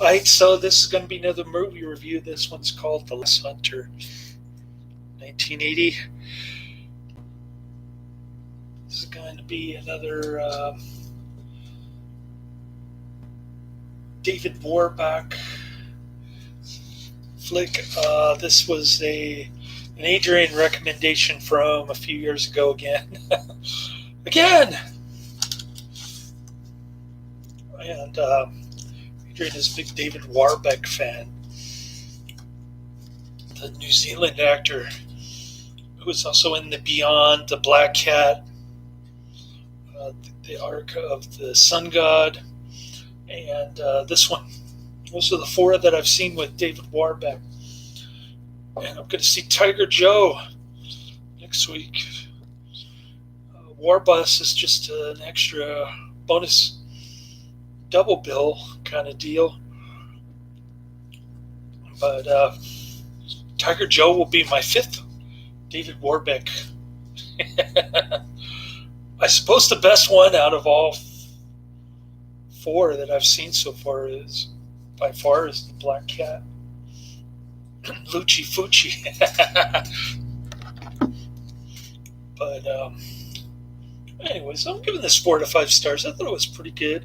Alright, so this is going to be another movie review. This one's called The Last Hunter, 1980. This is going to be another David Warbeck flick. This was an Adrian recommendation from a few years ago again. Again! And Adrian is a big David Warbeck fan. The New Zealand actor who was also in The Beyond, The Black Cat, The Ark of the Sun God, and this one. Those are the four that I've seen with David Warbeck. And I'm going to see Tiger Joe next week. Warbus is just an extra bonus double bill kind of deal. But Tiger Joe will be my fifth David Warbeck. I suppose the best one out of all four that I've seen so far is The Black Cat. Lucci Fucci. But anyways, I'm giving this 4 to 5 stars. I thought it was pretty good.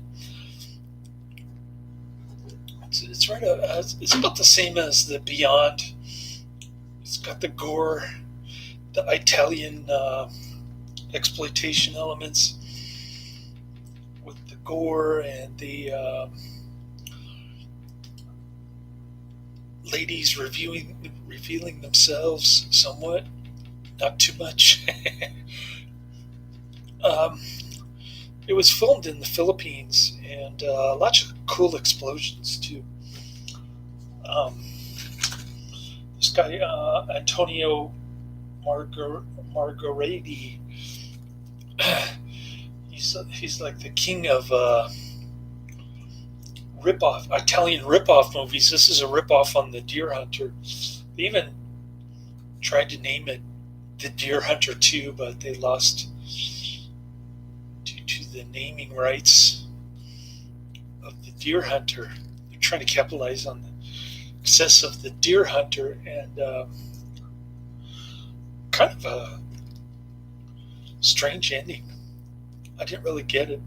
It's right. It's about the same as The Beyond. It's got the gore, the Italian exploitation elements with the gore and the ladies revealing themselves somewhat, not too much. It was filmed in the Philippines, and lots of cool explosions too. This guy, Antonio Margheriti, he's like the king of Italian ripoff movies. This is a ripoff on The Deer Hunter. They even tried to name it The Deer Hunter 2, but they lost due to the naming rights of The Deer Hunter. They're trying to capitalize on the success of The Deer Hunter, and kind of a strange ending. I didn't really get it.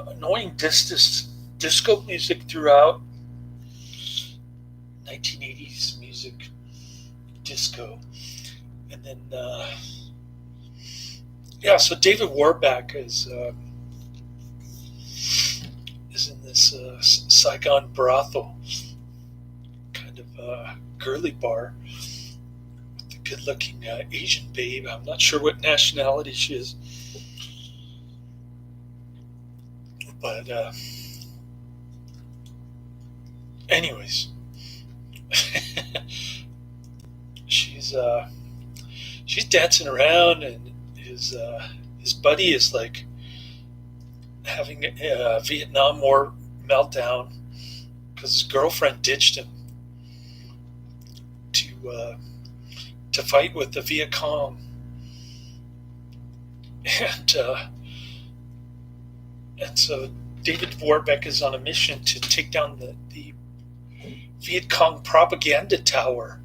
Annoying disco music throughout. 1980s music, disco, and then so David Warbeck is in this Saigon brothel, kind of girly bar, with a good-looking Asian babe. I'm not sure what nationality she is. But anyways, she's dancing around, and his buddy is like having a Vietnam War meltdown because his girlfriend ditched him to fight with the Viet Cong, and so David Warbeck is on a mission to take down the Viet Cong propaganda tower.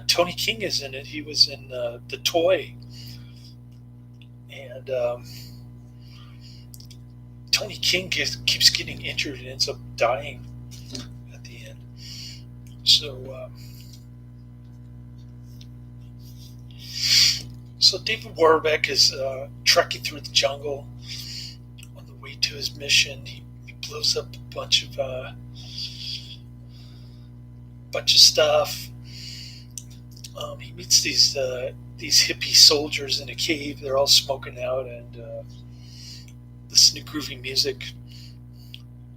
Tony King is in it. He was in The Toy. And Tony King keeps getting injured and ends up dying at the end. So David Warbeck is trekking through the jungle on the way to his mission. He blows up a bunch of stuff. He meets these hippie soldiers in a cave. They're all smoking out and listening to groovy music.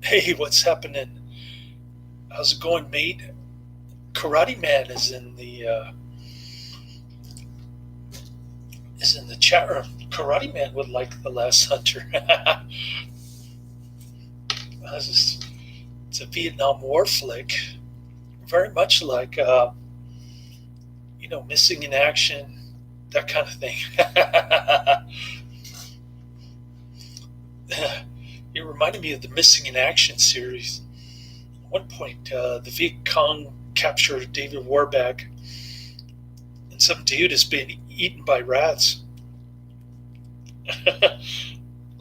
Hey, what's happening? How's it going, mate? Karate Man is in the chat room. Karate Man would like The Last Hunter. It's a Vietnam War flick, very much like Missing in Action, that kind of thing. It reminded me of the Missing in Action series. At one point, the Viet Cong captured David Warbeck, and some dude is being eaten by rats.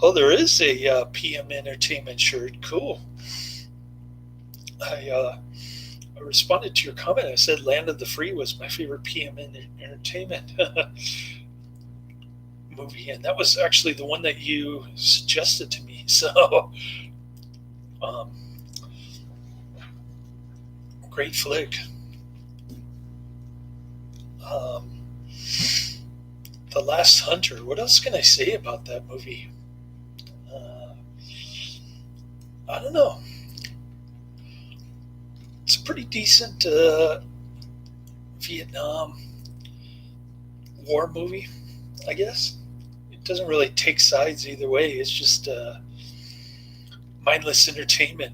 Oh, there is a PM Entertainment shirt. Cool. I responded to your comment. I said Land of the Free was my favorite PM Entertainment movie, and that was actually the one that you suggested to me. So, um, great flick. Um, the Last Hunter. What else can I say about that movie? I don't know. It's a pretty decent Vietnam War movie, I guess. It doesn't really take sides either way. It's just mindless entertainment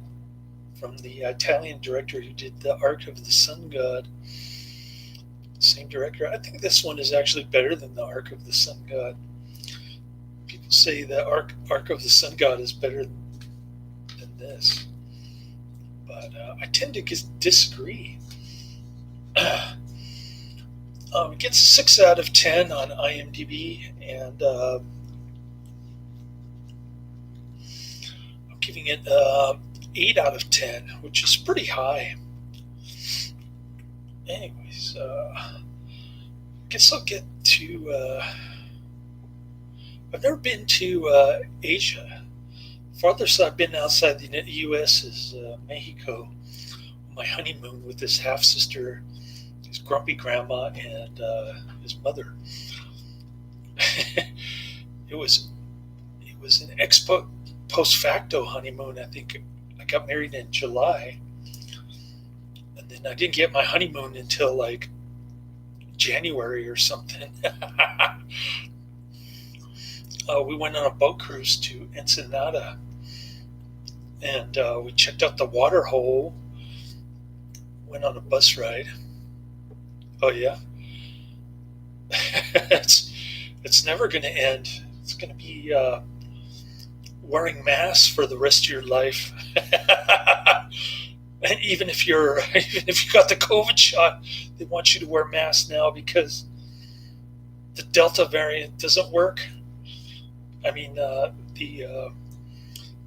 from the Italian director who did The Ark of the Sun God. Same director. I think this one is actually better than The Ark of the Sun God. People say the Ark of the Sun God is better than this, but I tend to disagree. It gets a 6 out of 10 on IMDb, and I'm giving it 8 out of 10, which is pretty high. Anyways, I guess I'll get to. I've never been to Asia. Farthest I've been outside the U.S. is Mexico. My honeymoon with his half sister, his grumpy grandma, and his mother. It was an ex post facto honeymoon. I think I got married in July, and then I didn't get my honeymoon until like January or something. We went on a boat cruise to Ensenada, and we checked out the water hole. Went on a bus ride. Oh yeah, it's never going to end. It's going to be wearing masks for the rest of your life. And even if you got the COVID shot, they want you to wear masks now because the Delta variant doesn't work. I mean,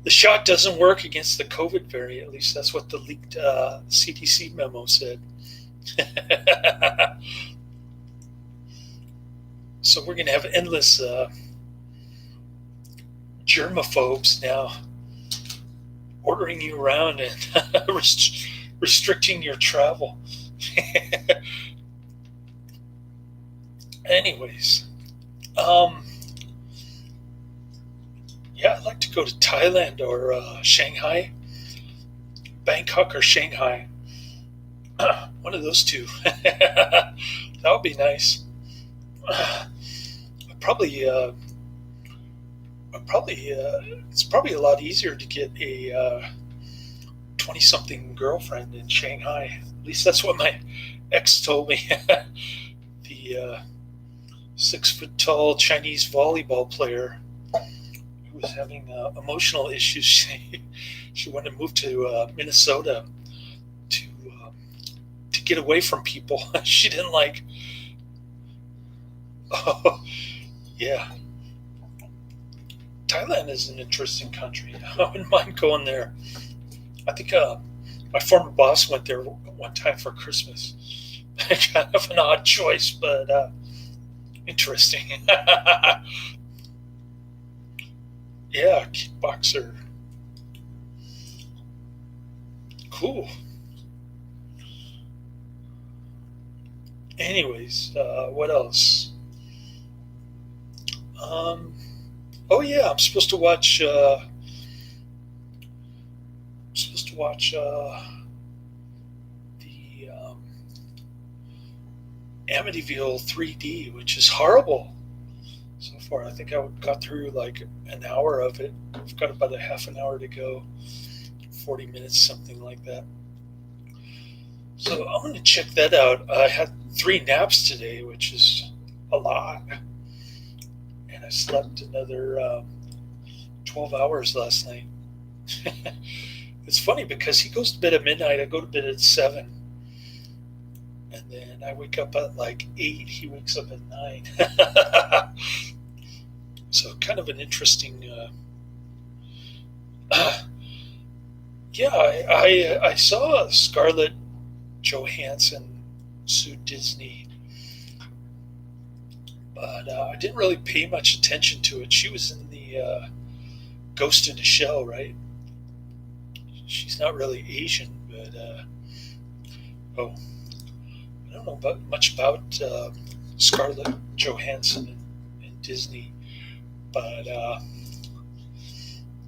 the shot doesn't work against the COVID variant. At least that's what the leaked CDC memo said. So we're going to have endless germaphobes now ordering you around and restricting your travel. Anyways, yeah, I'd like to go to Thailand or Shanghai, Bangkok or Shanghai. One of those two. That would be nice. It's probably a lot easier to get a 20-something girlfriend in Shanghai. At least that's what my ex told me. The 6-foot-tall Chinese volleyball player who was having emotional issues. She wanted to move to Minnesota to get away from people she didn't like. Oh, yeah. Thailand is an interesting country. I wouldn't mind going there. I think my former boss went there one time for Christmas. Kind of an odd choice, but interesting. Yeah, kickboxer. Cool. Anyways, what else? Oh yeah, I'm supposed to watch. The Amityville 3D, which is horrible. So far, I think I got through like an hour of it. I've got about a half an hour to go, 40 minutes, something like that. So I'm going to check that out. I had 3 naps today, which is a lot. And I slept another 12 hours last night. It's funny because he goes to bed at midnight. I go to bed at 7, and then I wake up at like 8. He wakes up at 9. So kind of an interesting. Yeah, I saw Scarlett Johansson sued Disney, but I didn't really pay much attention to it. She was in the Ghost in the Shell, right? She's not really Asian, but oh, I don't know much about Scarlett Johansson and Disney, but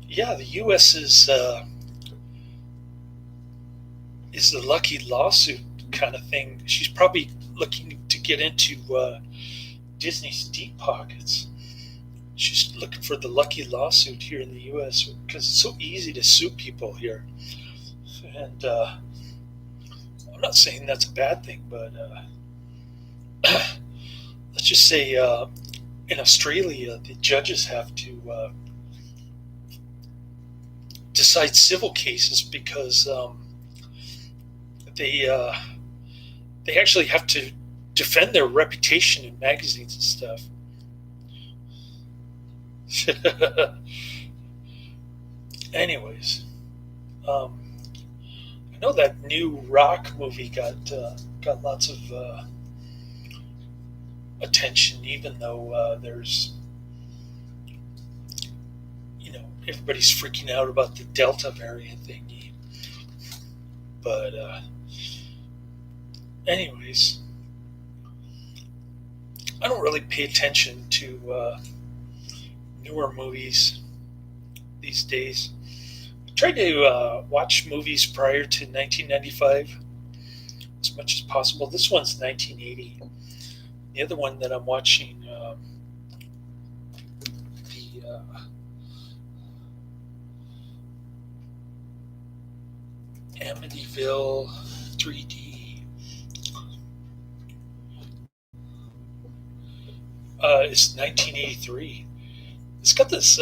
yeah, the U.S. is the lucky lawsuit kind of thing. She's probably looking to get into Disney's deep pockets. She's looking for the lucky lawsuit here in the U.S. because it's so easy to sue people here. And I'm not saying that's a bad thing, but let's just say in Australia, the judges have to decide civil cases because they actually have to defend their reputation in magazines and stuff. Anyways, I know that new Rock movie got lots of attention, even though there's everybody's freaking out about the Delta variant thingy. But anyways, I don't really pay attention to newer movies these days. I tried to watch movies prior to 1995 as much as possible. This one's 1980. The other one that I'm watching, the Amityville 3D, is 1983. It's got this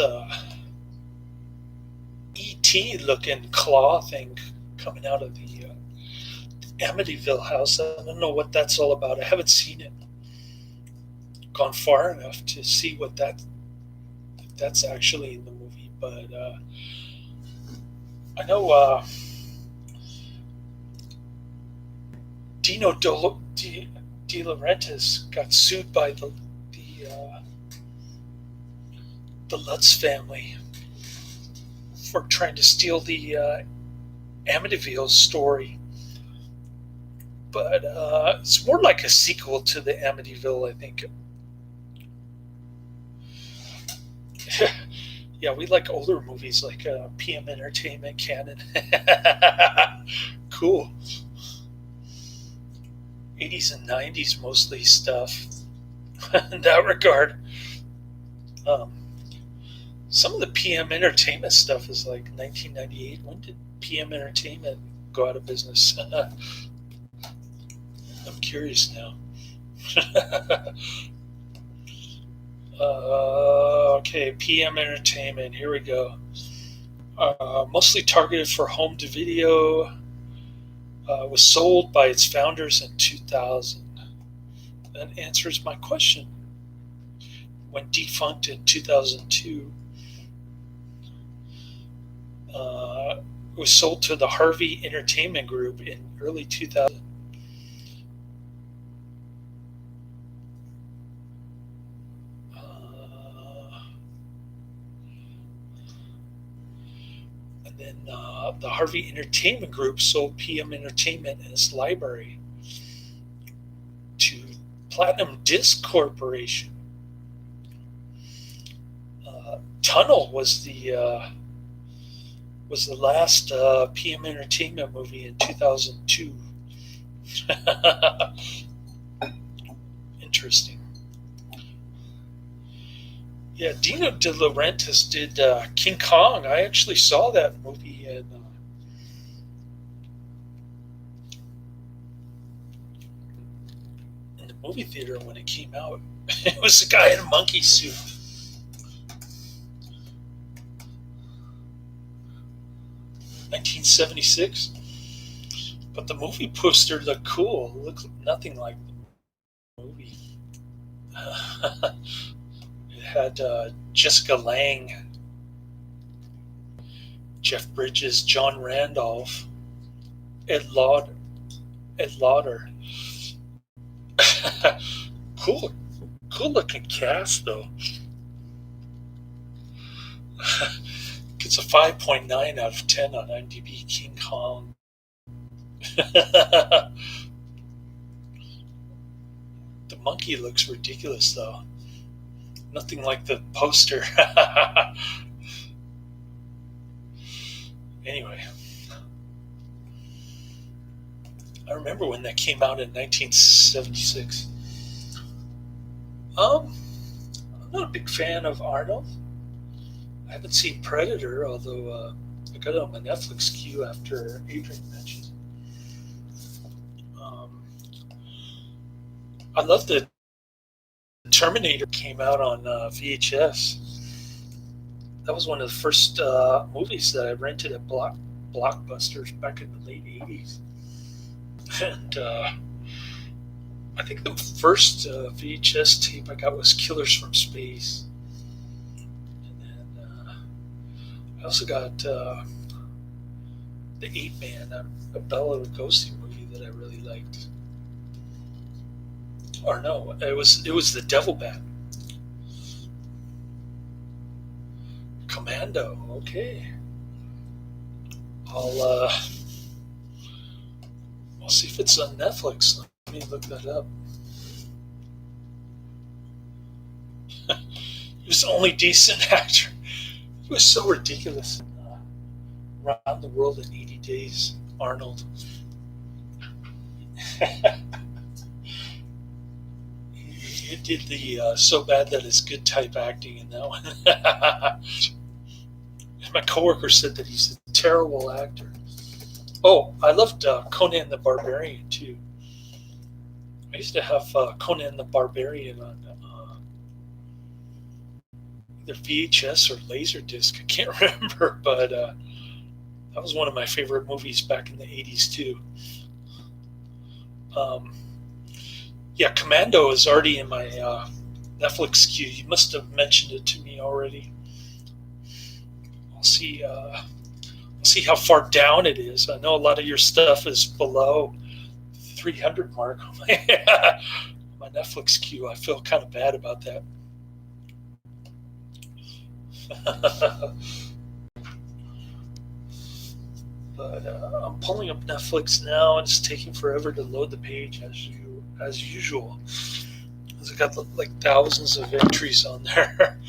ET looking claw thing coming out of the Amityville house. I don't know what that's all about. I haven't seen it, gone far enough to see what that's actually in the movie. But I know Dino De Laurentiis got sued by the Lutz family for trying to steal the Amityville story. But it's more like a sequel to the Amityville, I think. Yeah, we like older movies like PM Entertainment Canon. Cool. 80s and 90s mostly stuff in that regard. Some of the PM Entertainment stuff is like 1998. When did PM Entertainment go out of business? I'm curious now. Okay, PM Entertainment. Here we go. Mostly targeted for home to video. Was sold by its founders in 2000. That answers my question. Went defunct in 2002. It was sold to the Harvey Entertainment Group in early 2000. And then the Harvey Entertainment Group sold PM Entertainment and its library to Platinum Disc Corporation. Tunnel was the last PM Entertainment movie in 2002. Interesting. Yeah, Dino De Laurentiis did King Kong. I actually saw that movie in the movie theater when it came out. It was a guy in a monkey suit. 1976. But the movie poster looked cool. It looked nothing like the movie. It had Jessica Lange, Jeff Bridges, John Randolph, Ed Lauder. Ed Lauder. Cool, cool looking cast though. Gets a 5.9 out of 10 on IMDb. King Kong. The monkey looks ridiculous though. Nothing like the poster. Anyway, I remember when that came out in 1976. I'm not a big fan of Arnold. I haven't seen Predator, although I got it on my Netflix queue after Adrian mentioned it. I love the Terminator came out on VHS. That was one of the first movies that I rented at Blockbusters back in the late 80s. And I think the first VHS tape I got was Killers from Space. And then I also got the 8-Man, a Bela Lugosi movie that I really liked. Or no, it was the Devil Bat. Commando, okay. I'll see if it's on Netflix. Let me look that up. He was the only decent actor. He was so ridiculous in Around the World in 80 Days, Arnold. He did the so bad that it's good type acting in that one. My coworker said that he's a terrible actor. Oh, I loved Conan the Barbarian too. I used to have Conan the Barbarian on either VHS or Laserdisc. I can't remember, but that was one of my favorite movies back in the 80s too. Yeah, Commando is already in my Netflix queue. You must have mentioned it to me already. I'll see how far down it is. I know a lot of your stuff is below 300 mark on my Netflix queue. I feel kind of bad about that. But I'm pulling up Netflix now, and it's taking forever to load the page as usual. It's got like thousands of entries on there.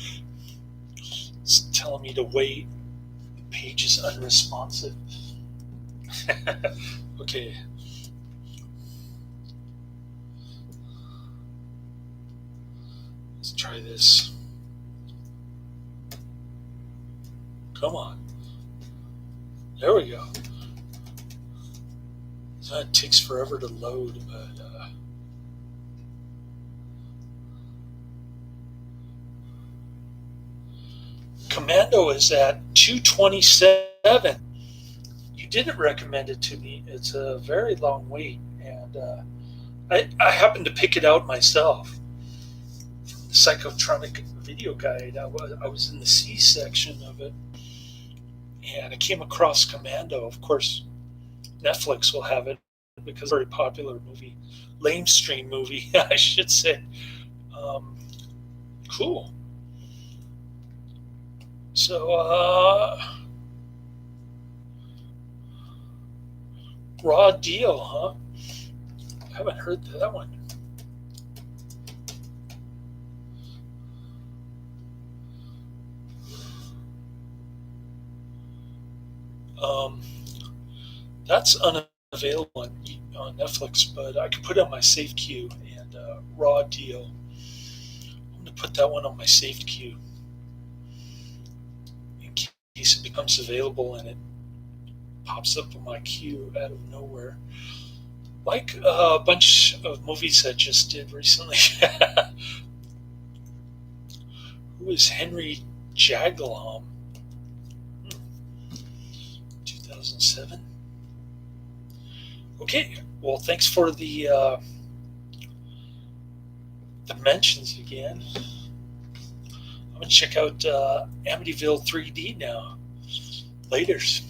It's telling me to wait. The page is unresponsive. Okay. Let's try this. Come on. There we go. So it takes forever to load, but Commando is at 227. You didn't recommend it to me. It's a very long wait, and I happened to pick it out myself. The Psychotronic Video Guide. I was in the C section of it, and I came across Commando. Of course, Netflix will have it because it's a very popular movie, lamestream movie, I should say. Cool. So, Raw Deal, huh? I haven't heard that one. That's unavailable on Netflix, but I can put it on my saved queue. And Raw Deal, I'm going to put that one on my saved queue in case it becomes available and it pops up on my queue out of nowhere. Like a bunch of movies I just did recently. Who is Henry Jaglom? 2007. Okay, well, thanks for the mentions again. I'm gonna check out Amityville 3D now. Laters.